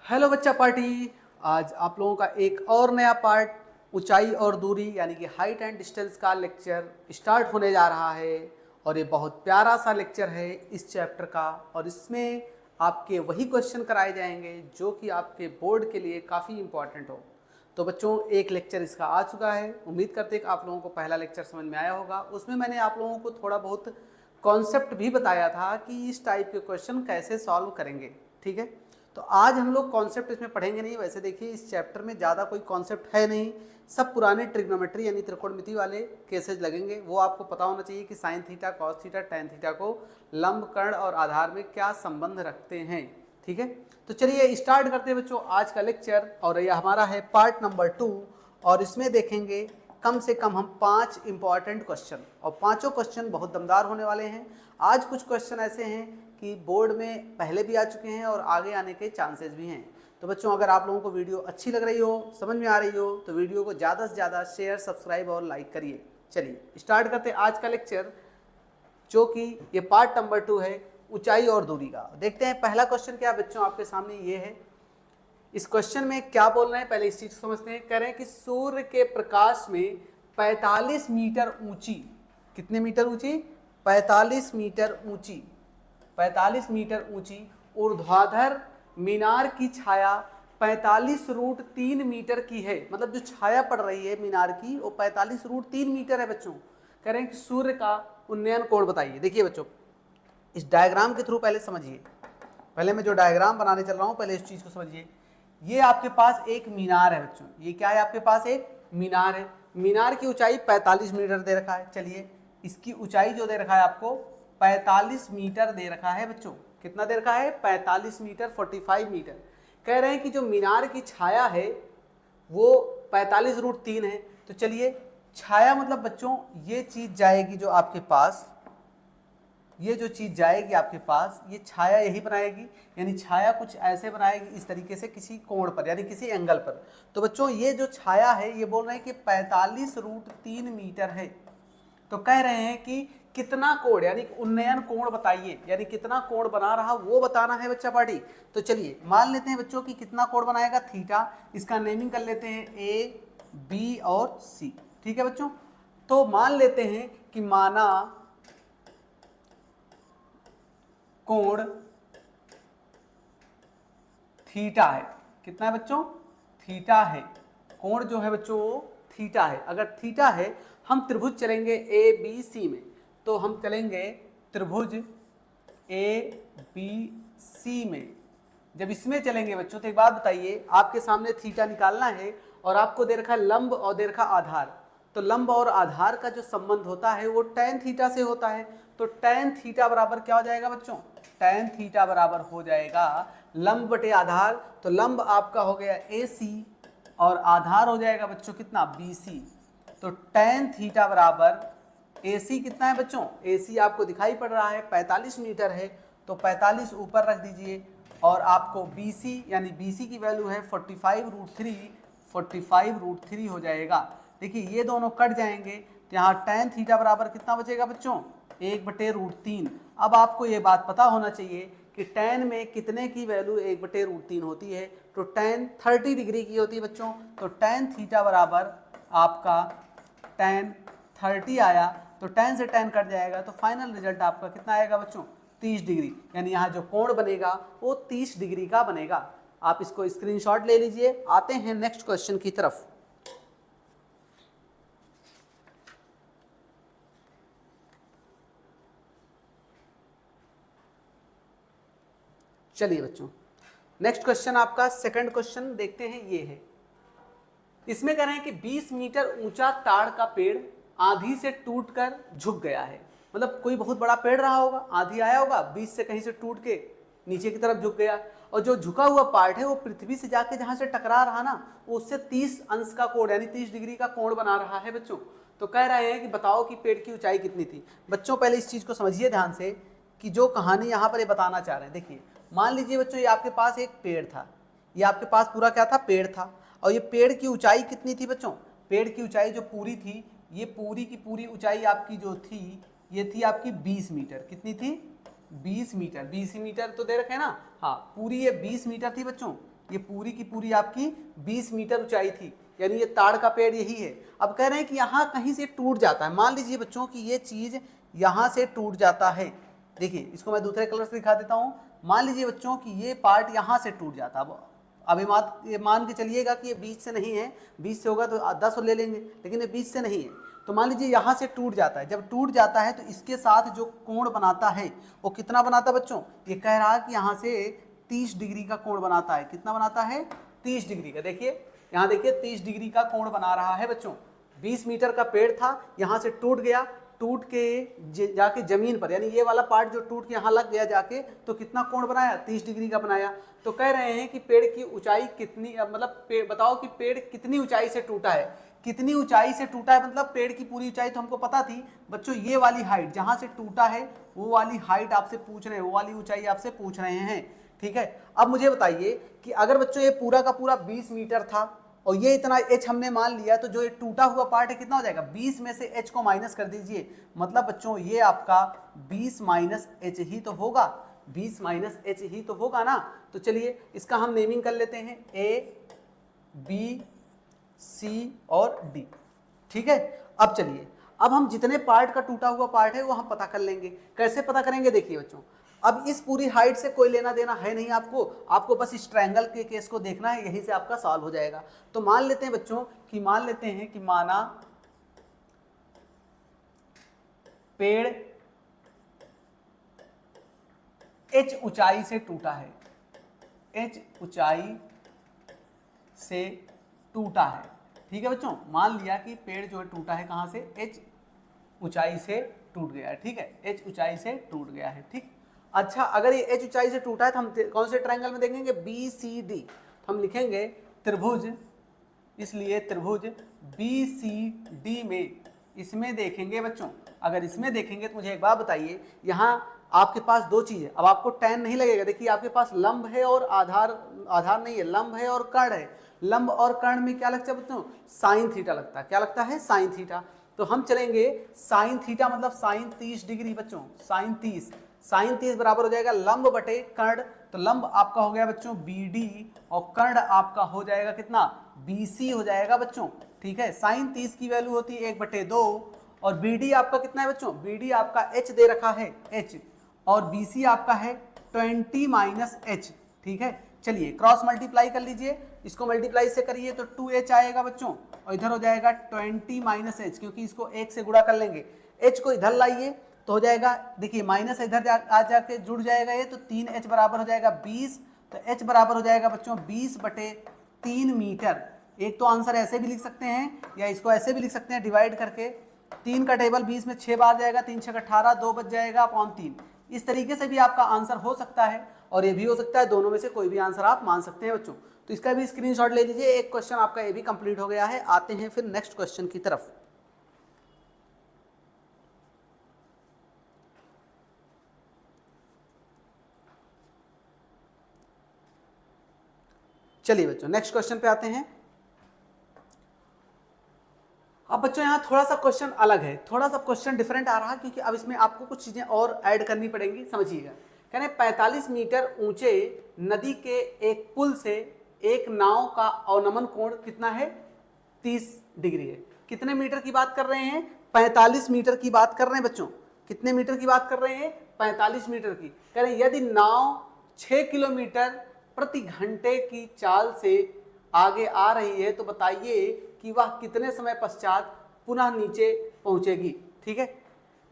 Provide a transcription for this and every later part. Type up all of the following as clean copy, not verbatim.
Hello बच्चा party. आज आप लोगों का एक और नया पार्ट ऊंचाई और दूरी यानी कि हाइट एंड डिस्टेंस का लेक्चर स्टार्ट होने जा रहा है। और ये बहुत प्यारा सा लेक्चर है इस चैप्टर का, और इसमें आपके वही क्वेश्चन कराए जाएंगे जो कि आपके बोर्ड के लिए काफ़ी इंपॉर्टेंट हो। तो बच्चों, एक लेक्चर इसका आ चुका है। उम्मीद करते हैं कि आप लोगों को पहला लेक्चर समझ में आया होगा। उसमें मैंने आप लोगों को थोड़ा बहुत कॉन्सेप्ट भी बताया था कि इस टाइप के क्वेश्चन कैसे सॉल्व करेंगे। ठीक है, तो आज हम लोग कॉन्सेप्ट इसमें पढ़ेंगे नहीं। वैसे देखिए, इस चैप्टर में ज़्यादा कोई कॉन्सेप्ट है नहीं, सब पुराने ट्रिग्नोमेट्री यानी त्रिकोणमिति वाले केसेज लगेंगे। वो आपको पता होना चाहिए कि sine theta, cos theta, tan theta को लंब, कर्ण और आधार में क्या संबंध रखते हैं। ठीक है, तो चलिए स्टार्ट करते हैं बच्चों आज का लेक्चर। और यह हमारा है पार्ट नंबर 2, और इसमें देखेंगे कम से कम हम 5 इंपॉर्टेंट क्वेश्चन, और पांचों क्वेश्चन बहुत दमदार होने वाले हैं। आज कुछ क्वेश्चन ऐसे हैं कि बोर्ड में पहले भी आ चुके हैं और आगे आने के चांसेस भी हैं। तो बच्चों, अगर आप लोगों को वीडियो अच्छी लग रही हो, समझ में आ रही हो, तो वीडियो को ज़्यादा से ज़्यादा शेयर, सब्सक्राइब और लाइक करिए। चलिए स्टार्ट करते हैं आज का लेक्चर, जो कि ये पार्ट नंबर 2 है ऊंचाई और दूरी का। देखते हैं पहला क्वेश्चन क्या बच्चों आपके सामने ये है। इस क्वेश्चन में क्या बोल रहे हैं, पहले इस चीज को समझते हैं। कह रहे हैं कि सूर्य के प्रकाश में 45 मीटर ऊंची, कितने मीटर ऊंची? 45 मीटर ऊंची, 45 मीटर ऊंची ऊर्ध्वाधर मीनार की छाया 45√3 मीटर की है। मतलब जो छाया पड़ रही है मीनार की वो 45√3 मीटर है बच्चों। कह रहे हैं कि सूर्य का उन्नयन कोण बताइए। देखिए बच्चों, इस डायग्राम के थ्रू पहले समझिए। पहले मैं जो डायग्राम बनाने चल रहा हूं, पहले इस चीज को समझिए। ये आपके पास एक मीनार है बच्चों। ये क्या है? आपके पास एक मीनार है। मीनार की ऊंचाई 45 मीटर दे रखा है। चलिए, इसकी ऊंचाई जो दे रखा है आपको 45 मीटर दे रखा है बच्चों। कितना दे रखा है? 45 मीटर, 45 मीटर। कह रहे हैं कि जो मीनार की छाया है वो 45√3 है। तो चलिए, छाया मतलब बच्चों ये चीज जाएगी जो आपके पास, ये जो चीज जाएगी आपके पास, ये छाया यही बनाएगी। यानी छाया कुछ ऐसे बनाएगी इस तरीके से किसी कोण पर, यानी किसी एंगल पर। तो बच्चों, ये जो छाया है ये बोल रहे हैं कि 45√3 मीटर है। तो कह रहे हैं कि कितना कोण, यानी उन्नयन कोण बताइए, यानी कितना कोण बना रहा वो बताना है बच्चा पार्टी। तो चलिए मान लेते हैं बच्चों कि कितना कोण बनाएगा, थीटा। इसका नेमिंग कर लेते हैं ए, बी और सी। ठीक है बच्चों, तो मान लेते हैं कि माना कोण थीटा है। कितना है बच्चों? थीटा है। कोण जो है बच्चों वो थीटा है। अगर थीटा है, हम त्रिभुज चलेंगे ए बी सी में। तो हम चलेंगे त्रिभुज ए बी सी में। जब इसमें चलेंगे बच्चों, तो एक बात बताइए, आपके सामने थीटा निकालना है और आपको दे रखा है लंब और दे रखा आधार। तो लंब और आधार का जो संबंध होता है वो tan थीटा से होता है। तो tan थीटा बराबर क्या हो जाएगा बच्चों? tan थीटा बराबर हो जाएगा लंब बटे आधार। तो लंब आपका हो गया AC और आधार हो जाएगा बच्चों कितना? BC। तो tan थीटा बराबर AC कितना है बच्चों? AC आपको दिखाई पड़ रहा है 45 मीटर है। तो 45 ऊपर रख दीजिए, और आपको BC यानी BC की वैल्यू है 45√3, 45√3 हो जाएगा। देखिए ये दोनों कट जाएंगे, तो यहाँ tan थीटा बराबर कितना बचेगा बच्चों? 1/√3। अब आपको ये बात पता होना चाहिए कि tan में कितने की वैल्यू 1/√3 होती है। तो tan 30 डिग्री की होती है बच्चों। तो tan थीटा बराबर आपका tan 30 आया। तो tan से tan कट जाएगा, तो फाइनल रिजल्ट आपका कितना आएगा बच्चों? 30 डिग्री। यानी यहाँ जो कोण बनेगा वो 30 डिग्री का बनेगा। आप इसको स्क्रीनशॉट ले लीजिए। आते हैं नेक्स्ट क्वेश्चन की तरफ। चलिए बच्चों, नेक्स्ट क्वेश्चन आपका सेकंड क्वेश्चन देखते हैं। ये है, इसमें कह रहे हैं कि 20 मीटर ऊंचा ताड़ का पेड़ आंधी से टूटकर झुक गया है। मतलब कोई बहुत बड़ा पेड़ रहा होगा, आंधी आया होगा, बीच से कहीं से टूट के नीचे की तरफ झुक गया, और जो झुका हुआ पार्ट है वो पृथ्वी से जाके जहां से टकरा रहा ना, वो उससे 30 अंश का कोण यानी 30 डिग्री का कोण बना रहा है बच्चों। तो कह रहे हैं कि बताओ कि पेड़ की ऊंचाई कितनी थी। बच्चों पहले इस चीज को समझिए ध्यान से कि जो कहानी यहाँ पर ये बताना चाह रहे हैं। देखिए, मान लीजिए बच्चों, ये आपके पास एक पेड़ था। ये आपके पास पूरा क्या था? पेड़ था। और ये पेड़ की ऊंचाई कितनी थी बच्चों? पेड़ की ऊंचाई जो पूरी थी, ये पूरी की पूरी ऊंचाई आपकी जो थी, ये थी आपकी 20 मीटर। कितनी थी? 20 मीटर। 20 मीटर तो दे रखे हैं ना। हाँ, पूरी ये 20 मीटर थी बच्चों। ये पूरी की पूरी आपकी 20 मीटर ऊंचाई थी, यानी ये ताड़ का पेड़ यही है। अब कह रहे हैं कि यहाँ कहीं से टूट जाता है, मान लीजिए बच्चों कि ये चीज यहाँ से टूट जाता है। देखिए इसको मैं दूसरे कलर से दिखा देता हूँ। मान लीजिए बच्चों कि ये पार्ट यहाँ से टूट जाता है। अब ये मान के चलिएगा कि ये 20 से नहीं है, 20 से होगा तो 10 और ले लेंगे, लेकिन ये 20 से नहीं है। तो मान लीजिए यहाँ से टूट जाता है, जब टूट जाता है तो इसके साथ जो कोण बनाता है वो कितना बनाता है बच्चों? ये कह रहा है कि यहाँ से 30 डिग्री का कोण बनाता है। कितना बनाता है? 30 डिग्री का। देखिए यहाँ देखिए 30 डिग्री का कोण बना रहा है बच्चों। 20 मीटर का पेड़ था, यहाँ से टूट गया, टूट के जाके जमीन पर, यानी ये वाला पार्ट जो टूट के यहाँ लग गया जाके, तो कितना कोण बनाया? 30 डिग्री का बनाया। तो कह रहे हैं कि पेड़ की ऊंचाई कितनी, मतलब बताओ कि पेड़ कितनी ऊंचाई से टूटा है। कितनी ऊंचाई से टूटा है मतलब पेड़ की पूरी ऊंचाई तो हमको पता थी बच्चों, ये वाली हाइट जहां से टूटा है वो वाली हाइट आपसे पूछ रहे हैं, वो वाली ऊंचाई आपसे पूछ रहे हैं। ठीक है, अब मुझे बताइए कि अगर बच्चों ये पूरा का पूरा 20 मीटर था और ये इतना h हमने मान लिया, तो जो ये टूटा हुआ पार्ट है कितना हो जाएगा? 20 में से h को माइनस कर दीजिए, मतलब बच्चों ये आपका 20 माइनस h ही तो होगा, 20 माइनस h ही तो होगा ना। तो चलिए इसका हम नेमिंग कर लेते हैं A, B, C और D। ठीक है, अब चलिए अब हम जितने पार्ट का टूटा हुआ पार्ट है वो हम पता कर लेंगे। कैसे पता करेंगे? देखिए बच्चों, अब इस पूरी हाइट से कोई लेना देना है नहीं आपको बस इस ट्रायंगल के केस को देखना है, यही से आपका सॉल्व हो जाएगा। तो मान लेते हैं बच्चों कि माना पेड़ h ऊंचाई से टूटा है, h ऊंचाई से टूटा है। ठीक है बच्चों, मान लिया कि पेड़ जो है टूटा है कहां से? h ऊंचाई से टूट गया है। ठीक है, h ऊंचाई से टूट गया है। ठीक, अच्छा अगर ये h ऊंचाई से टूटा है तो हम कौन से ट्रायंगल में देखेंगे? BCD। तो हम लिखेंगे त्रिभुज, इसलिए त्रिभुज BCD में इसमें देखेंगे बच्चों। अगर इसमें देखेंगे तो मुझे एक बात बताइए, यहाँ आपके पास दो चीजें, अब आपको tan नहीं लगेगा। देखिए आपके पास लंब है और आधार नहीं है, लंब है और कर्ण है। लंब और कर्ण में क्या लगता है बच्चों? साइन थीटा लगता है। क्या लगता है? Sine theta. तो हम चलेंगे साइन थीटा मतलब साइन 30 डिग्री बच्चों, साइन 30 बराबर हो जाएगा लंब बटे कर्ण। तो लंब आपका हो गया बच्चों BD और कर्ण आपका हो जाएगा कितना? BC हो जाएगा बच्चों। ठीक है, साइन 30 की वैल्यू होती है 1/2 और BD आपका कितना है बच्चों? BD आपका h दे रखा है h, और BC आपका है 20 माइनस h। ठीक है, चलिए क्रॉस मल्टीप्लाई कर लीजिए, इसको मल्टीप्लाई से करिए तो 2h आएगा बच्चों, और इधर हो जाएगा 20 माइनस h, क्योंकि इसको 1 से गुणा कर लेंगे। h को इधर लाइए तो हो जाएगा, देखिए माइनस इधर आ जाके जुड़ जाएगा ये, तो 3h बराबर हो जाएगा 20। तो h बराबर हो जाएगा बच्चों 20/3 मीटर। एक तो आंसर ऐसे भी लिख सकते हैं या इसको ऐसे भी लिख सकते हैं डिवाइड करके, 3 का टेबल 20 में 6 बार जाएगा, 3 6 18, 2 बच जाएगा अपॉन 3। इस तरीके से भी आपका आंसर हो सकता है और ये भी हो सकता है, दोनों में से कोई भी आंसर आप मान सकते हैं बच्चों। तो इसका भी स्क्रीनशॉट ले लीजिए। एक क्वेश्चन आपका ये भी कंप्लीट हो गया है। आते हैं फिर नेक्स्ट क्वेश्चन की तरफ। चलिए बच्चों नेक्स्ट क्वेश्चन पे आते हैं। अब बच्चों यहाँ थोड़ा सा क्वेश्चन अलग है, थोड़ा सा क्वेश्चन डिफरेंट आ रहा है, क्योंकि अब इसमें आपको कुछ चीजें और ऐड करनी पड़ेंगी। समझिएगा, कहने 45 मीटर ऊंचे नदी के एक पुल से एक नाव का अवनमन कोण कितना है? 30 डिग्री है। कितने मीटर की बात कर रहे हैं? 45 मीटर की बात कर रहे हैं बच्चों। कितने मीटर की बात कर रहे हैं? 45 मीटर की। कह रहे हैं यदि नाव 6 किलोमीटर प्रति घंटे की चाल से आगे आ रही है तो बताइए कि वह कितने समय पश्चात पुनः नीचे पहुंचेगी। ठीक है,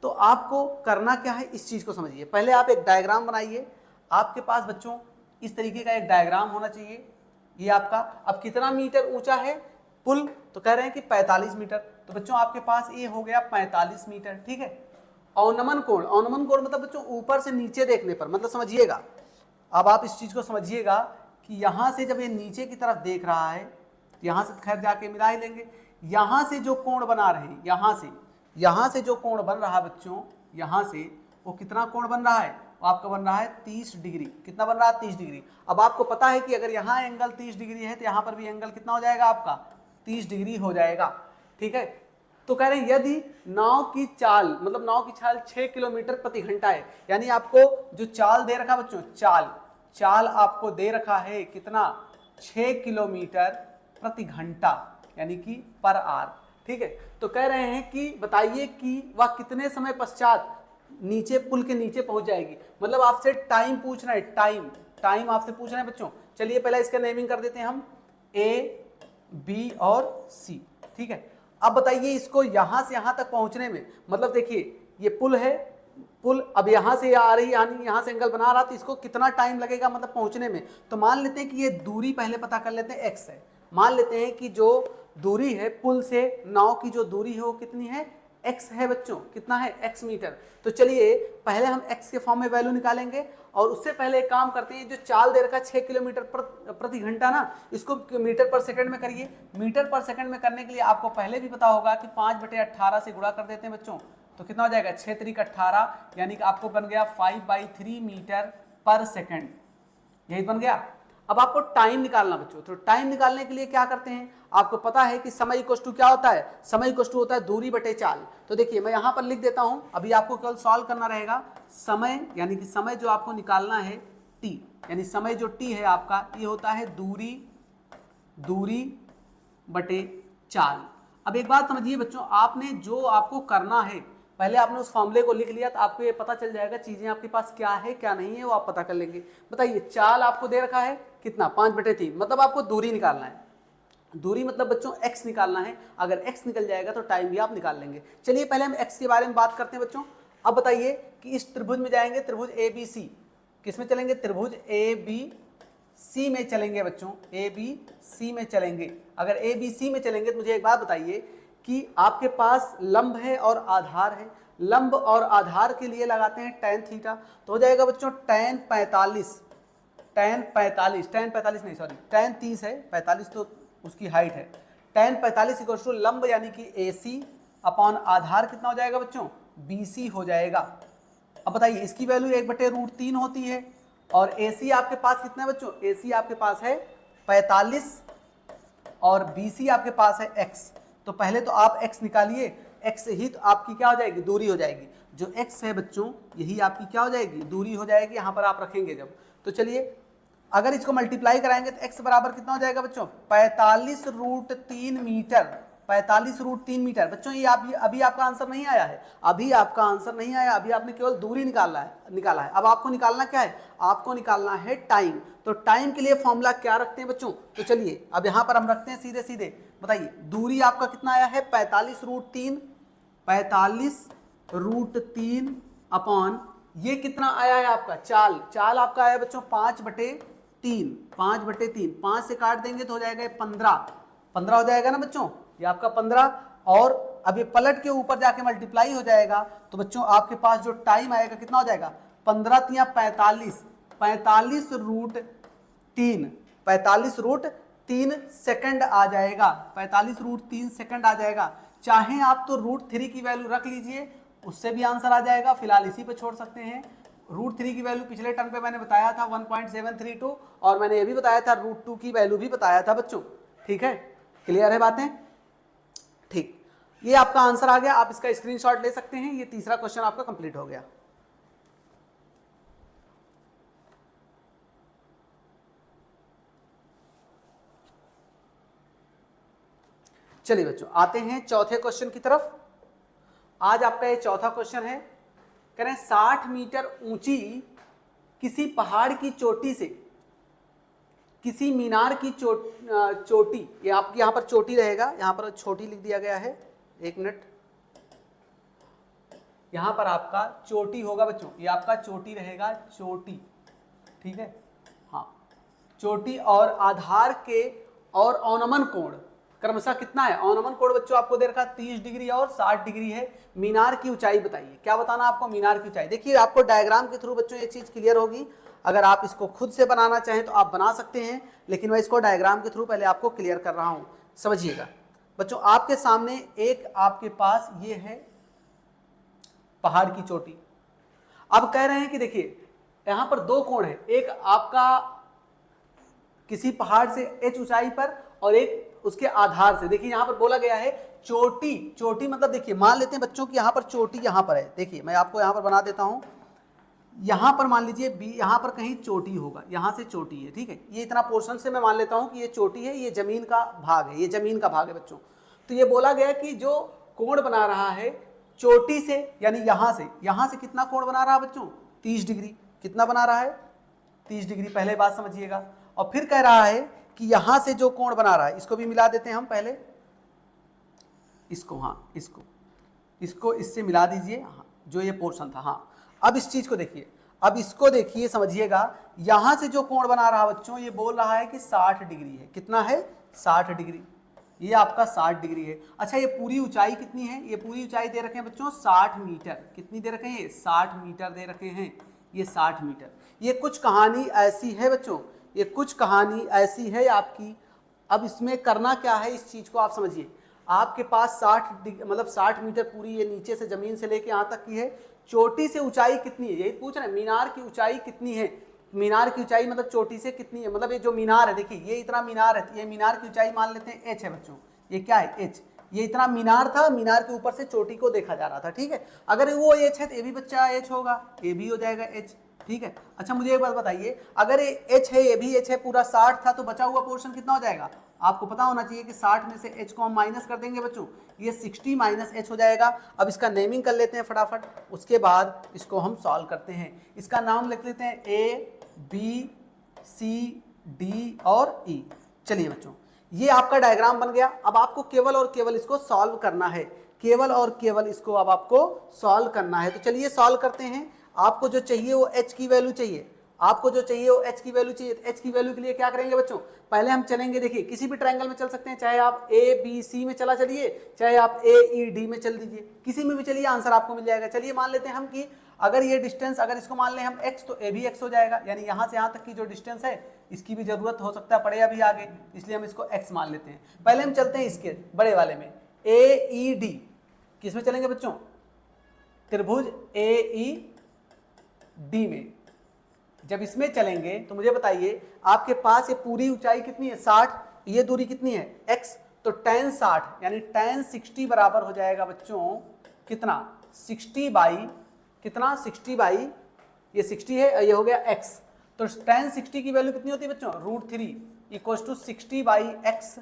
तो आपको करना क्या है, इस चीज को समझिए। पहले आप एक डायग्राम बनाइए। आपके पास बच्चों इस तरीके का एक डायग्राम होना चाहिए। ये आपका अब कितना मीटर ऊंचा है पुल? तो कह रहे हैं कि 45 मीटर। तो बच्चों आपके पास ये हो गया 45 मीटर। ठीक है, अवनमन कोण मतलब बच्चों ऊपर से नीचे देखने पर, मतलब समझिएगा, अब आप इस चीज को समझिएगा कि यहां से जब ये नीचे की तरफ देख रहा है, यहां से खैर जाके मिला ही लेंगे, यहां से जो कोण बना रहे हैं, यहां से जो कोण बन रहा है बच्चों, यहां से वो कितना कोण बन रहा है? वो आपका बन रहा है 30 डिग्री। कितना बन रहा है? 30 डिग्री। अब आपको पता है कि अगर यहाँ एंगल 30 डिग्री है तो यहाँ पर भी एंगल कितना हो जाएगा आपका? 30 डिग्री हो जाएगा। ठीक है, तो कह रहे हैं यदि नाव की चाल 6 किलोमीटर प्रति घंटा है, यानी आपको जो चाल दे रखा बच्चों, चाल आपको दे रखा है कितना? 6 किलोमीटर प्रति घंटा यानी कि पर आवर। ठीक है, तो कह रहे हैं कि बताइए कि वह कितने समय पश्चात नीचे पुल के नीचे पहुंच जाएगी। मतलब आपसे टाइम पूछ रहा है, टाइम आपसे पूछ रहे हैं बच्चों। चलिए पहले इसका नेमिंग कर देते हैं हम, ए, बी और सी। ठीक है, अब बताइए इसको यहां से यहां तक पहुंचने में, मतलब देखिए ये पुल है, पुल अब यहां से आ रही यानी यहां से एंगल बना रहा, तो इसको कितना टाइम लगेगा मतलब पहुंचने में। तो मान लेते हैं कि ये दूरी पहले पता कर लेते हैं, एक्स है। मान लेते हैं कि जो दूरी है पुल से नाव की, जो दूरी है वो कितनी है, एक्स है बच्चों। कितना है, एक्स मीटर। तो चलिए पहले हम एक्स के फॉर्म में वैल्यू निकालेंगे, और उससे पहले एक काम करते हैं, जो चाल दे रखा 6 किलोमीटर प्रति घंटा ना, इसको मीटर पर सेकंड में करिए। मीटर पर सेकंड में करने के लिए आपको पहले भी पता होगा कि 5/18 से गुणा कर देते हैं बच्चों, तो कितना हो जाएगा, 6 3 18, यानी कि आपको बन गया 5/3 मीटर पर सेकंड। यही बन गया। अब आपको टाइम निकालना बच्चों, तो टाइम निकालने के लिए क्या करते हैं, आपको पता है कि समय इक्वल टू क्या होता है, समय इक्वल टू होता है दूरी बटे चाल। तो देखिए मैं यहां पर लिख देता हूं, अभी आपको केवल सॉल्व करना रहेगा। समय यानी कि समय जो आपको निकालना है t, यानी समय जो t है आपका, ये होता है दूरी बटे चाल। अब एक बात समझिए बच्चों, आपने जो आपको करना है, पहले आपने उस फॉर्मूले को लिख लिया तो आपको ये पता चल जाएगा चीजें आपके पास क्या है क्या नहीं है, वो आप पता कर लेंगे। बताइए चाल आपको दे रखा है कितना, 5/3, मतलब आपको दूरी निकालना है। दूरी मतलब बच्चों x निकालना है। अगर x निकल जाएगा तो टाइम भी आप निकाल लेंगे। चलिए पहले हम x के बारे में बात करते हैं बच्चों। अब बताइए कि इस त्रिभुज में जाएंगे, त्रिभुज ABC, किस में चलेंगे, त्रिभुज ABC में चलेंगे बच्चों, ABC में चलेंगे। अगर ABC में चलेंगे तो मुझे एक बात बताइए कि आपके पास लंब है और आधार है। लंब और आधार के लिए लगाते हैं tan थीटा, तो हो जाएगा बच्चों tan 30 है, 45 तो उसकी हाइट है। tan 45 इक्वल टू लंब यानी कि AC अपॉन आधार कितना हो जाएगा बच्चों, BC हो जाएगा। अब बताइए इसकी वैल्यू 1/√3 होती है, और AC आपके पास कितना है बच्चों, AC आपके पास है 45 और BC आपके पास है x। तो पहले तो आप x निकालिए, x ही तो आपकी क्या हो जाएगी, दूरी हो जाएगी। जो x है बच्चों यही आपकी क्या हो जाएगी, दूरी हो जाएगी। यहां पर आप रखेंगे जब, तो चलिए अगर इसको मल्टीप्लाई कराएंगे तो x बराबर कितना हो जाएगा बच्चों, 45√3 मीटर। 45√3 मीटर बच्चों, ये अभी आपका आंसर नहीं आया है, अभी आपका आंसर नहीं आया, अभी आपने केवल दूरी निकाला है। अब आपको निकालना क्या है, आपको निकालना है टाइम। तो टाइम के लिए फॉर्मूला क्या रखते हैं बच्चों, तो चलिए अब यहां पर हम रखते हैं सीधे सीधे। बताइए दूरी आपका कितना आया है, 45√3 अपॉन ये कितना आया है आपका, चाल आपका आया बच्चों 5/3। 5 से काट देंगे तो हो जाएगा 15 हो जाएगा ना बच्चों, ये आपका 15। और अब ये पलट के ऊपर जाके मल्टीप्लाई हो जाएगा, तो बच्चों आपके पास जो टाइम आएगा कितना हो जाएगा, 15 × 45, 45√3 सेकंड आ जाएगा, 45√3 सेकंड आ जाएगा। चाहे आप तो √3 की वैल्यू रख लीजिए, उससे भी आंसर आ जाएगा, फिलहाल इसी पे छोड़ सकते हैं। √3 की वैल्यू पिछले टर्म पे मैंने बताया था 1.732, और मैंने ये भी बताया था √2 की वैल्यू भी बताया था बच्चों। ठीक है, क्लियर है बातें, ठीक। ये आपका आंसर आ गया, आप इसका स्क्रीनशॉट ले सकते हैं। ये तीसरा क्वेश्चन आपका कंप्लीट हो गया। चलिए बच्चों आते हैं चौथे क्वेश्चन की तरफ। आज आपका ये चौथा क्वेश्चन है, कह रहे हैं 60 मीटर ऊंची किसी पहाड़ की चोटी से किसी मीनार की चोटी, ये आपकी यहां पर चोटी रहेगा, यहां पर छोटी लिख दिया गया है, एक मिनट, यहां पर आपका चोटी होगा बच्चों, ये आपका चोटी रहेगा, चोटी। ठीक है, हाँ चोटी, और आधार के और अवनमन कोण क्रमशः कितना है, अवनमन कोण बच्चों आपको दे रखा 30 डिग्री और 60 डिग्री है। मीनार की ऊंचाई बताइए, क्या बताना आपको, मीनार की ऊंचाई। देखिए आपको डायग्राम के थ्रू बच्चों ये चीज क्लियर होगी। अगर आप इसको खुद से बनाना चाहें तो आप बना सकते हैं, लेकिन मैं इसको डायग्राम के थ्रू पहले आपको क्लियर कर रहा हूं, समझिएगा बच्चों। आपके सामने एक आपके पास ये है पहाड़ की चोटी। अब कह रहे हैं कि देखिए यहां पर दो कोण है, एक आपका किसी पहाड़ से h ऊंचाई पर और एक उसके आधार से। देखिए यहां पर बोला गया है चोटी मतलब देखिए मान लेते हैं बच्चों की यहां पर चोटी यहां पर है। देखिए मैं आपको यहां पर बना देता हूं, यहाँ पर मान लीजिए बी, यहाँ पर कहीं चोटी होगा, यहाँ से चोटी है, ठीक है, ये इतना पोर्शन से मैं मान लेता हूँ कि ये चोटी है, ये जमीन का भाग है, ये जमीन का भाग है बच्चों। तो ये बोला गया कि जो कोण बना रहा है चोटी से, यानी यहाँ से कितना कोण बना रहा है बच्चों, 30 डिग्री। कितना बना रहा है, 30 डिग्री, पहले बात समझिएगा। और फिर कह रहा है कि यहाँ से जो कोण बना रहा है, इसको भी मिला देते हैं हम पहले, इसको, हाँ इसको इससे मिला दीजिए, हाँ, जो ये पोर्शन था। हाँ, अब इस चीज को देखिए, अब इसको देखिए, समझिएगा, यहां से जो कोण बना रहा बच्चों, ये बोल रहा है कि 60 डिग्री है। कितना है, 60 डिग्री, ये आपका 60 डिग्री है। अच्छा, ये पूरी ऊंचाई कितनी है, ये पूरी ऊंचाई दे रखे हैं बच्चों 60 मीटर। कितनी दे रखे हैं, 60 मीटर दे रखे हैं, ये 60 मीटर। ये कुछ कहानी ऐसी है बच्चों, ये कुछ कहानी ऐसी है आपकी। अब इसमें करना क्या है, इस चीज को आप समझिए। आपके पास 60 मीटर पूरी ये नीचे से जमीन से लेके यहाँ तक की है। चोटी से ऊंचाई कितनी है, यही पूछ रहे हैं, मीनार की ऊंचाई कितनी है। मीनार की ऊंचाई मतलब चोटी से कितनी है, मतलब ये जो मीनार है, देखिए ये इतना मीनार है, ये मीनार की ऊंचाई मान लेते हैं h है बच्चों। ये क्या है, h। ये इतना मीनार था, मीनार के ऊपर से चोटी को देखा जा रहा था, ठीक है। अगर वो h है तो ये भी बच्चा h होगा, ये भी हो जाएगा h, ठीक है। अच्छा, मुझे एक बात बताइए, अगर ये h है, ये भी h है, पूरा 60 था, तो बचा हुआ पोर्शन कितना हो जाएगा। आपको पता होना चाहिए कि 60 में से h को हम माइनस कर देंगे बच्चों, ये 60 माइनस h हो जाएगा। अब इसका नेमिंग कर लेते हैं फटाफट, उसके बाद इसको हम सॉल्व करते हैं। इसका नाम लिख लेते हैं A B C D और E। चलिए बच्चों, ये आपका डायग्राम बन गया। अब आपको केवल और केवल इसको सॉल्व करना है, केवल और केवल इसको अब आपको सॉल्व करना है। तो चलिए सॉल्व करते हैं। आपको जो चाहिए वो h की वैल्यू चाहिए, आपको जो चाहिए वो h की वैल्यू चाहिए। तो h की वैल्यू के लिए क्या करेंगे बच्चों, पहले हम चलेंगे, देखिए किसी भी ट्रायंगल में चल सकते हैं, चाहे आप ए बी सी में चला चलिए, चाहे आप ए ई डी में चल दीजिए, किसी में भी चलिए, आंसर आपको मिल जाएगा। चलिए मान लेते हैं हम कि अगर ये डिस्टेंस, अगर इसको मान लें हम x, तो ए भी x हो जाएगा, यानी यहाँ से यहाँ तक की जो डिस्टेंस है इसकी भी जरूरत हो सकता है पड़े अभी आगे, इसलिए हम इसको x मान लेते हैं। पहले हम चलते हैं इसके बड़े वाले में, ए ई डी। किस में चलेंगे बच्चों, त्रिभुज ए ई डी में। जब इसमें चलेंगे तो मुझे बताइए, आपके पास ये पूरी ऊंचाई कितनी है, 60, ये दूरी कितनी है, x, तो tan 60 यानी tan 60 बराबर हो जाएगा बच्चों कितना, 60 बाई कितना, 60 बाई, ये 60 है, ये हो गया x। तो tan 60 की वैल्यू कितनी होती है बच्चों, √3 इक्वल्स टू 60 बाई x,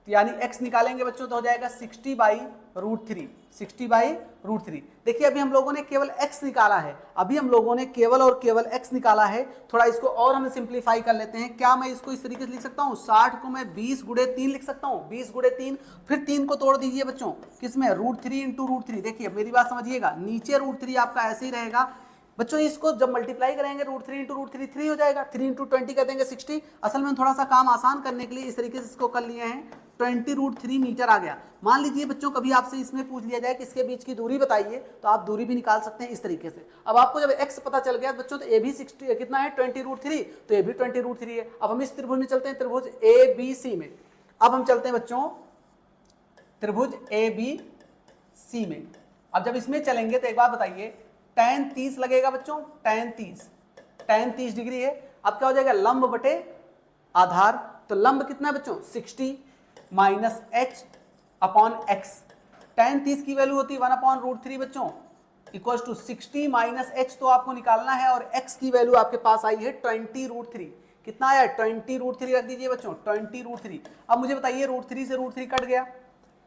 यानी x निकालेंगे बच्चों तो हो जाएगा 60 बाई √3, 60 बाई √3। देखिए अभी हम लोगों ने केवल x निकाला है, अभी हम लोगों ने केवल और केवल x निकाला है। थोड़ा इसको और हम सिंप्लीफाई कर लेते हैं। क्या मैं इसको इस तरीके से लिख सकता हूँ, 60 को मैं 20 गुणे 3 लिख सकता हूँ, 20 गुणे 3, फिर 3 को तोड़ दीजिए बच्चों, किसमें, √3 इंटू √3। देखिए मेरी बात समझिएगा, नीचे √3 आपका ऐसे ही रहेगा बच्चों, इसको जब मल्टीप्लाई करेंगे √3 इंटू √3 3 हो जाएगा, 3 इंटू 20 कर देंगे 60। असल में थोड़ा सा काम आसान करने के लिए इस तरीके से इसको कर लिए हैं, 20 √3 मीटर आ गया। मान लीजिए बच्चों कभी आपसे इसमें पूछ लिया जाए कि इसके बीच की दूरी बताइए, तो आप दूरी भी निकाल सकते हैं इस तरीके से। अब आपको जब x पता चल गया बच्चों, तो ए भी 60 कितना है, 20 √3, तो ये भी 20 √3 है। अब हम इस त्रिभुज में चलते हैं, त्रिभुज ए बी सी में। अब हम चलते हैं बच्चों त्रिभुज ए बी सी में। अब जब इसमें चलेंगे तो एक बात बताइए, tan 30 लगेगा बच्चों, tan 30 डिग्री है। अब क्या हो जाएगा, लंब बटे आधार, तो लंब कितना है बच्चों, 60 minus h upon x। tan 30 की वैल्यू होती है 1/√3 बच्चों, इक्वल्स टू 60 माइनस h तो आपको निकालना है, और x की वैल्यू आपके पास आई है 20 √3। कितना आया, 20 √3 रख दीजिए बच्चों, 20 √3। अब मुझे बताइए √3 से √3 कट गया,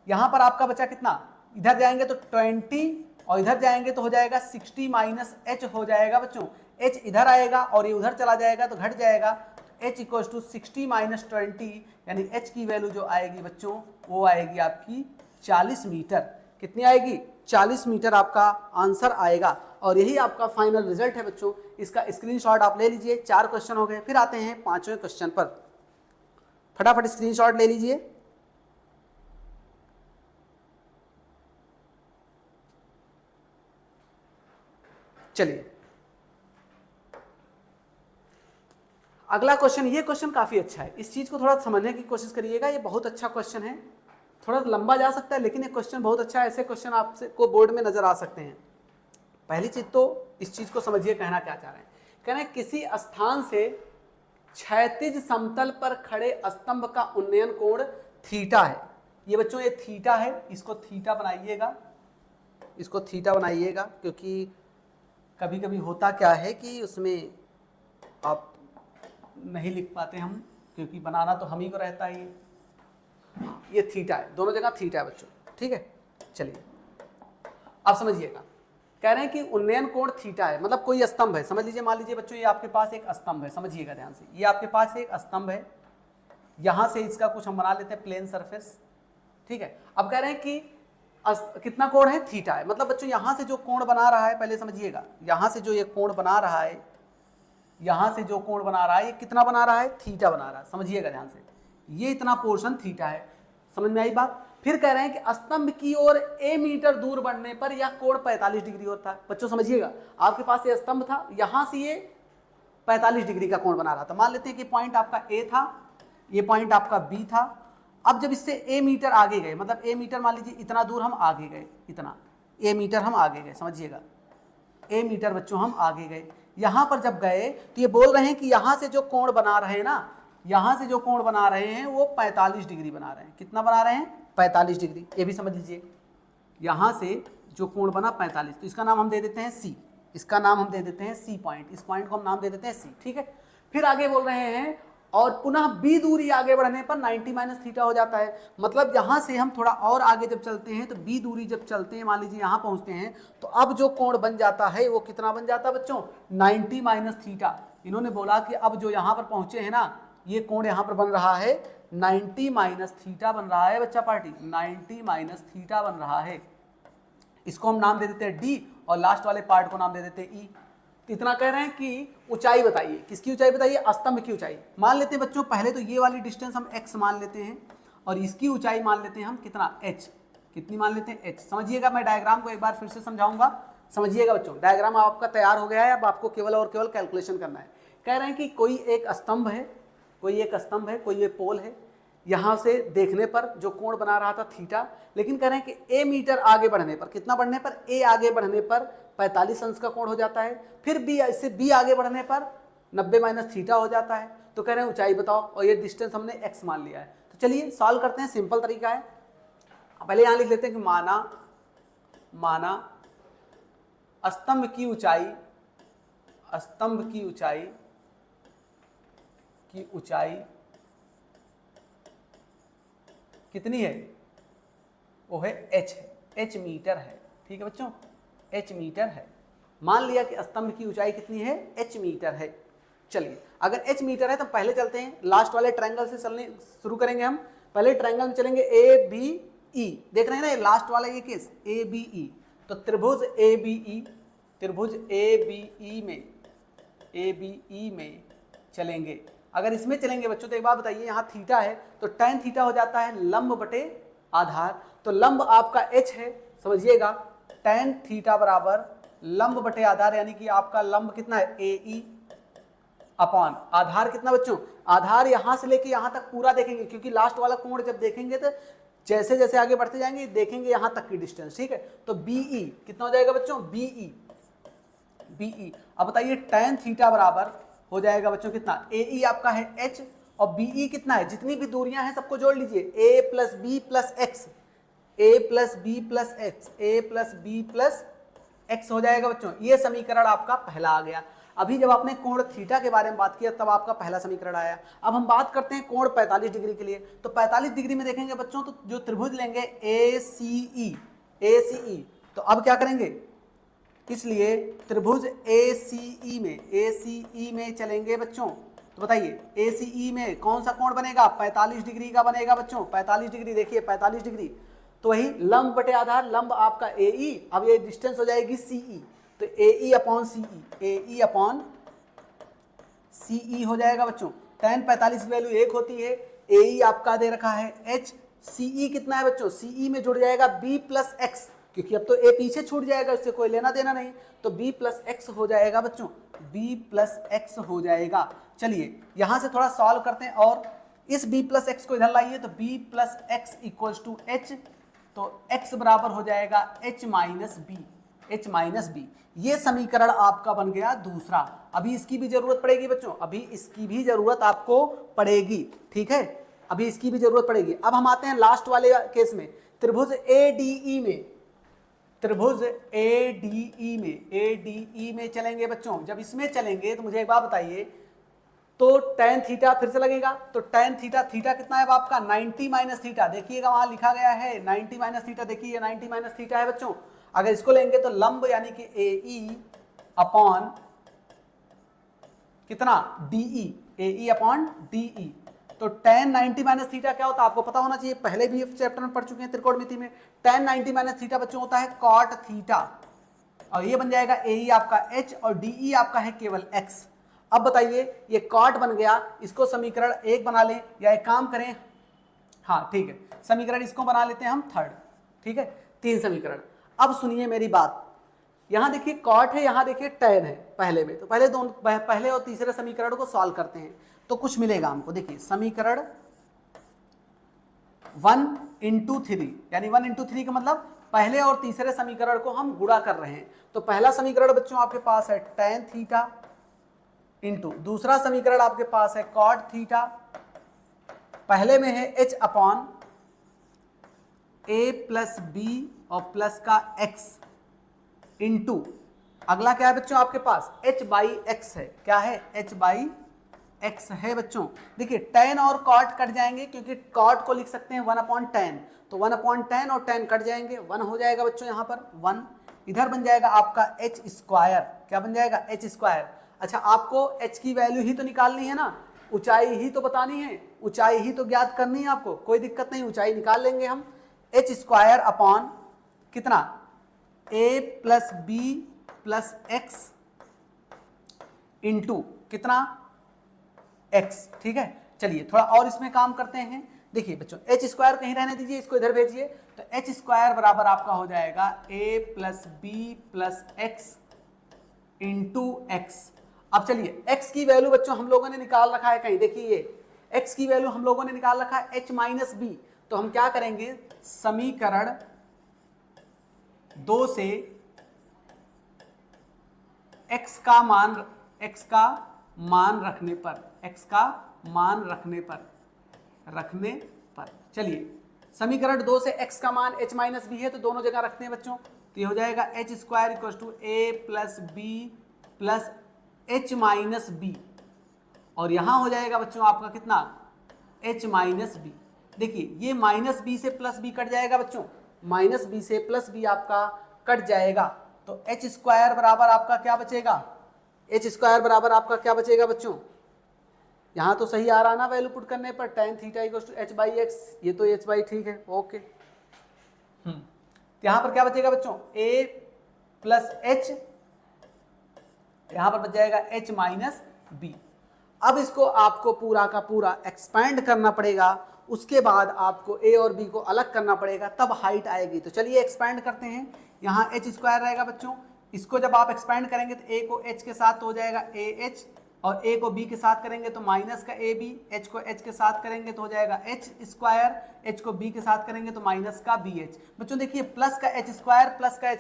यहां पर आपका बचा कितना, इधर जाएंगे तो 20 और इधर जाएंगे तो हो जाएगा 60 माइनस h हो जाएगा बच्चों, h इधर आएगा और ये उधर चला जाएगा तो घट जाएगा, h इक्वल्स टू 60 माइनस 20, यानी h की वैल्यू जो आएगी बच्चों वो आएगी आपकी 40 मीटर। कितनी आएगी, 40 मीटर आपका आंसर आएगा। और यही आपका फाइनल रिजल्ट है बच्चों। इसका स्क्रीनशॉट आप ले लीजिए। 4 क्वेश्चन हो गए, फिर आते हैं 5वें क्वेश्चन पर। फटाफट स्क्रीनशॉट ले लीजिए। चलिए अगला क्वेश्चन, ये क्वेश्चन काफी अच्छा है, इस चीज को थोड़ा समझने की कोशिश करिएगा। ये बहुत अच्छा क्वेश्चन है, थोड़ा लंबा जा सकता है लेकिन ये क्वेश्चन बहुत अच्छा है। ऐसे क्वेश्चन आपसे को बोर्ड में नजर आ सकते हैं। पहली चीज तो इस चीज को समझिए, कहना क्या चाह रहे हैं, कह रहे हैं किसी स्थान से क्षैतिज समतल पर खड़े स्तंभ का उन्नयन कोण थीटा है। ये बच्चों ये थीटा है, इसको थीटा बनाइएगा, इसको थीटा बनाइएगा, क्योंकि कभी कभी होता क्या है कि उसमें आप नहीं लिख पाते हम, क्योंकि बनाना तो हम ही को रहता है। ये थीटा है, दोनों जगह थीटा है बच्चों, ठीक है। चलिए अब समझिएगा, कह रहे हैं कि उन्नयन कोण थीटा है, मतलब कोई स्तंभ है, समझ लीजिए, मान लीजिए बच्चों ये आपके पास एक स्तंभ है, समझिएगा ध्यान से, ये आपके पास एक स्तंभ है, यहां से इसका कुछ हम बना लेते हैं प्लेन सरफेस, ठीक है। अब कह रहे हैं कि कितना कोण है, थीटा है, मतलब बच्चों यहां से जो कोण बना रहा है, पहले समझिएगा, यहां से जो ये कोण बना रहा है, यहां से जो कोण बना रहा है, ये कितना बना रहा है, थीटा बना रहा है, समझिएगा ध्यान से, ये इतना पोर्शन थीटा है, समझ में आई बात। फिर कह रहे हैं कि स्तंभ की ओर a मीटर दूर बढ़ने पर यह कोण 45 डिग्री होता है। बच्चों समझिएगा, आपके पास ये स्तंभ था, यहां से ये 45 डिग्री का कोण बना रहा था। मान लेते हैं कि पॉइंट आपका a था, ये पॉइंट आपका b था। अब जब इससे a मीटर आगे गए, मतलब a मीटर मान लीजिए इतना दूर हम आगे गए, इतना a मीटर हम आगे गए, समझिएगा a मीटर बच्चों हम आगे गए, यहां पर जब गए तो ये बोल रहे हैं कि यहां से जो कोण बना रहे हैं ना, यहां से जो कोण बना रहे हैं वो 45 डिग्री बना रहे हैं। कितना बना रहे हैं, 45 डिग्री, ये भी समझ लीजिए, यहां से जो कोण बना 45, तो इसका नाम हम दे देते हैं सी, इसका नाम हम दे देते हैं सी पॉइंट, इस पॉइंट को हम नाम दे देते हैं सी, ठीक है। फिर आगे बोल रहे हैं और पुनः बी दूरी आगे बढ़ने पर 90 माइनस थीटा हो जाता है, मतलब यहां से हम थोड़ा और आगे जब चलते हैं तो बी दूरी जब चलते हैं, मान लीजिए यहां पहुंचते हैं, तो अब जो कोण बन जाता है वो कितना बन जाता है बच्चों, 90 माइनस थीटा। इन्होंने बोला कि अब जो यहां पर पहुंचे हैं ना, ये कोण यहां पर बन रहा है 90 माइनस थीटा बन रहा है बच्चा पार्टी, 90 माइनस थीटा बन रहा है। इसको हम नाम दे देते हैं डी और लास्ट वाले पार्ट को नाम दे देते हैं ई। तो इतना कह रहे हैं कि ऊंचाई बताइए, किसकी ऊंचाई बताइए, स्तंभ की ऊंचाई। मान लेते हैं बच्चों पहले तो ये वाली डिस्टेंस हम x मान लेते हैं और इसकी ऊंचाई मान लेते हैं हम कितना, h, कितनी मान लेते हैं, h। समझिएगा, मैं डायग्राम को एक बार फिर से समझाऊंगा, समझिएगा बच्चों, डायग्राम आपका तैयार हो गया है, अब आपको केवल और केवल कैलकुलेशन करना है। कह रहे हैं कि कोई एक स्तंभ है, कोई एक स्तंभ है, कोई ये पोल है, यहां से देखने पर जो कोण बना रहा था थीटा, लेकिन कह रहे हैं कि a मीटर आगे बढ़ने पर, कितना बढ़ने पर, a आगे बढ़ने पर 45 अंश का कोण हो जाता है, फिर b, इससे b आगे बढ़ने पर 90 माइनस थीटा हो जाता है। तो कह रहे हैं ऊंचाई बताओ, और ये डिस्टेंस हमने x मान लिया है। तो चलिए सॉल्व करते हैं, सिंपल तरीका है। पहले यहां लिख लेते हैं कि माना स्तंभ की ऊंचाई, स्तंभ की ऊंचाई कितनी है, वो है h है, h मीटर है, ठीक है बच्चों, h मीटर है। मान लिया कि स्तंभ की ऊंचाई कितनी है, h मीटर है। चलिए अगर h मीटर है तो पहले चलते हैं लास्ट वाले ट्रायंगल से चलने शुरू करेंगे हम। पहले ट्रायंगल में चलेंगे ए बी ई, देख रहे हैं ना ये लास्ट वाला ये केस ए बी ई। तो त्रिभुज ए बी ई, त्रिभुज ए बी ई में चलेंगे। अगर इसमें चलेंगे बच्चों तो एक बात बताइए, यहाँ थीटा है तो tan थीटा हो जाता है लंब बटे आधार, तो लंब आपका h है, समझिएगा tan थीटा बराबर लंब बटे आधार, यानी कि आपका लंब कितना है AE अपॉन आधार कितना बच्चों, आधार यहां से लेके यहां तक पूरा देखेंगे, क्योंकि लास्ट वाला कोण जब देखेंगे तो जैसे जैसे आगे बढ़ते जाएंगे देखेंगे यहां तक की डिस्टेंस, ठीक है। तो BE कितना हो जाएगा बच्चों, BE। अब बताइए tan थीटा बराबर हो जाएगा बच्चों कितना, AE आपका है h और BE कितना है, जितनी भी दूरियां हैं सबको जोड़ लीजिए, a plus B plus X, a plus B plus X, a plus B plus X हो जाएगा बच्चों। ये समीकरण आपका पहला आ गया। अभी जब आपने कोण थीटा के बारे में बात किया तब आपका पहला समीकरण आया। अब हम बात करते हैं कोण 45 डिग्री के लिए। तो 45 डिग्री में देखेंगे बच्चों तो जो त्रिभुज लेंगे ACE, तो अब क्या करेंगे, इसलिए त्रिभुज ACE में चलेंगे बच्चों। तो बताइए ACE में कौन सा कोण बनेगा, 45 डिग्री का बनेगा बच्चों, 45 डिग्री, देखिए 45 डिग्री, तो वही लंब बटे आधार, लंब आपका AE, अब ये डिस्टेंस हो जाएगी CE, तो AE अपॉन CE हो जाएगा बच्चों। tan 45 वैल्यू 1 होती है, AE आपका दे रखा है h, CE कितना है बच्चों, CE में जुड़ जाएगा b प्लस एक्स, क्योंकि अब तो a पीछे छूट जाएगा, इससे कोई लेना देना नहीं, तो b प्लस एक्स हो जाएगा बच्चों, b प्लस एक्स हो जाएगा। चलिए यहां से थोड़ा सॉल्व करते हैं और इस b प्लस एक्स को इधर लाइए, तो b plus X equals to h, तो x बराबर हो जाएगा h माइनस बी। ये समीकरण आपका बन गया दूसरा। अभी इसकी भी जरूरत पड़ेगी बच्चों, अभी इसकी भी जरूरत आपको पड़ेगी, ठीक है, अभी इसकी भी जरूरत पड़ेगी। अब हम आते हैं लास्ट वाले केस में, त्रिभुज ADE में, त्रिभुज ADE में चलेंगे बच्चों। जब इसमें चलेंगे तो मुझे एक बात बताइए, तो tan थीटा फिर से लगेगा, तो tan थीटा, थीटा कितना है आपका 90 माइनस थीटा, देखिएगा वहां लिखा गया है 90 माइनस थीटा, देखिए 90 माइनस थीटा है बच्चों। अगर इसको लेंगे तो लंब यानी कि AE अपॉन कितना DE, AE अपॉन DE, तो tan 90 माइनस थीटा क्या होता है आपको पता होना चाहिए, पहले भी चैप्टर में पढ़ चुके हैं त्रिकोणमिति में। tan 90 माइनस थीटा बच्चों होता है cot थीटा, और ये बन जाएगा AE आपका H और DE आपका है केवल X। अब बताइए ये कॉट बन गया, इसको समीकरण 1 बना लें, या एक काम करें, हाँ ठीक है, समीकरण इसको बना लेते हैं हम थर्ड, ठीक है, 3 समीकरण। अब सुनिए मेरी बात, यहां देखिए कॉट है, यहां देखिए tan है पहले में, तो पहले और तीसरे समीकरण को सॉल्व करते हैं तो कुछ मिलेगा हमको। देखिए समीकरण 1 इंटू 3, यानी 1 इंटू 3 का मतलब पहले और तीसरे समीकरण को हम गुणा कर रहे हैं। तो पहला समीकरण बच्चों आपके पास है tan थीटा इंटू दूसरा समीकरण आपके पास है कॉट थीटा, पहले में है h upon a plus B और प्लस का x इंटू अगला क्या है बच्चों आपके पास h बाई एक्स है, क्या है h बाई एक्स है बच्चों। देखिए tan और cot कट जाएंगे, क्योंकि cot को लिख सकते हैं 1 अपॉन tan, तो 1 अपॉन tan और tan कट जाएंगे, 1 हो जाएगा बच्चों यहाँ पर 1, इधर बन जाएगा आपका h स्क्वायर, क्या बन जाएगा h स्क्वायर। अच्छा आपको h की वैल्यू ही तो निकालनी है ना, ऊंचाई ही तो बतानी है, ऊंचाई ही तो ज्ञात करनी है आपको, कोई दिक्कत नहीं, ऊंचाई निकाल लेंगे हम। h स्क्वायर अपॉन कितना a plus B plus X into कितना x, ठीक है। चलिए थोड़ा और इसमें काम करते हैं। देखिए बच्चों h स्क्वायर कहीं रहने दीजिए, इसको इधर भेजिए, तो h स्क्वायर बराबर आपका हो जाएगा a plus B plus X into X. अब चलिए x की वैल्यू बच्चों हम लोगों ने निकाल रखा है कहीं, देखिए ये x की वैल्यू हम लोगों ने निकाल रखा है h माइनस बी, तो हम क्या करेंगे, समीकरण 2 से x का मान रखने पर चलिए समीकरण 2 से x का मान h माइनस बी है, तो दोनों जगह रखते हैं बच्चों, तो ये हो जाएगा h square equal to a plus B plus h minus B, और यहां हो जाएगा बच्चों आपका कितना h माइनस बी। देखिए ये माइनस बी से प्लस बी कट जाएगा बच्चों, माइनस बी से प्लस बी आपका कट जाएगा, तो h स्क्वायर बराबर आपका क्या बचेगा, h स्क्वायर बराबर आपका क्या बचेगा बच्चों, यहाँ तो सही आ रहा ना वैल्यू पुट करने पर, tan theta equal to h by X, ये तो h बाई, ठीक है ओके। यहाँ पर क्या बचेगा बच्चों, a प्लस h, यहाँ पर बच जाएगा h माइनस बी। अब इसको आपको पूरा का पूरा एक्सपैंड करना पड़ेगा, उसके बाद आपको a और b को अलग करना पड़ेगा, तब हाइट आएगी। तो चलिए एक्सपैंड करते हैं, यहाँ h स्क्वायर रहेगा बच्चों, इसको जब आप एक्सपैंड करेंगे तो a को h के साथ तो हो जाएगा ah, और a को b के साथ करेंगे तो माइनस का ab, h को h के साथ करेंगे तो हो जाएगा h स्क्वायर, h को b के साथ करेंगे तो माइनस का bh। बच्चों देखिए प्लस का h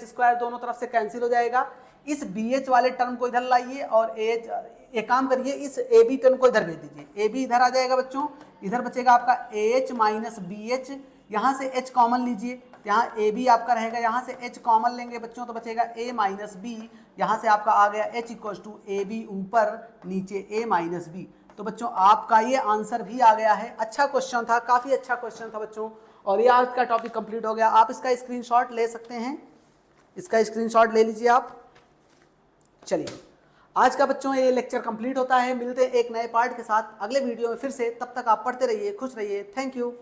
स्क्वायर दोनों तरफ से कैंसिल हो जाएगा, इस bh वाले टर्म को इधर लाइए और एक काम करिए, इस ab टर्म को इधर भेज दीजिए, ab इधर आ जाएगा बच्चों, इधर बचेगा आपका ah माइनस bh, यहाँ से h कॉमन लीजिए, यहाँ ab आपका रहेगा, यहाँ से h कॉमन लेंगे बच्चों तो बचेगा a माइनस b, यहाँ से आपका आ गया h equal to A B ऊपर नीचे a माइनस बी। तो बच्चों आपका ये आंसर भी आ गया है। अच्छा क्वेश्चन था, काफ़ी अच्छा क्वेश्चन था बच्चों, और ये आज का टॉपिक कंप्लीट हो गया। आप इसका स्क्रीनशॉट ले सकते हैं, इसका स्क्रीनशॉट ले लीजिए आप। चलिए आज का बच्चों ये लेक्चर कंप्लीट होता है, मिलते हैं एक नए पार्ट के साथ अगले वीडियो में फिर से, तब तक आप पढ़ते रहिए, खुश रहिए, थैंक यू।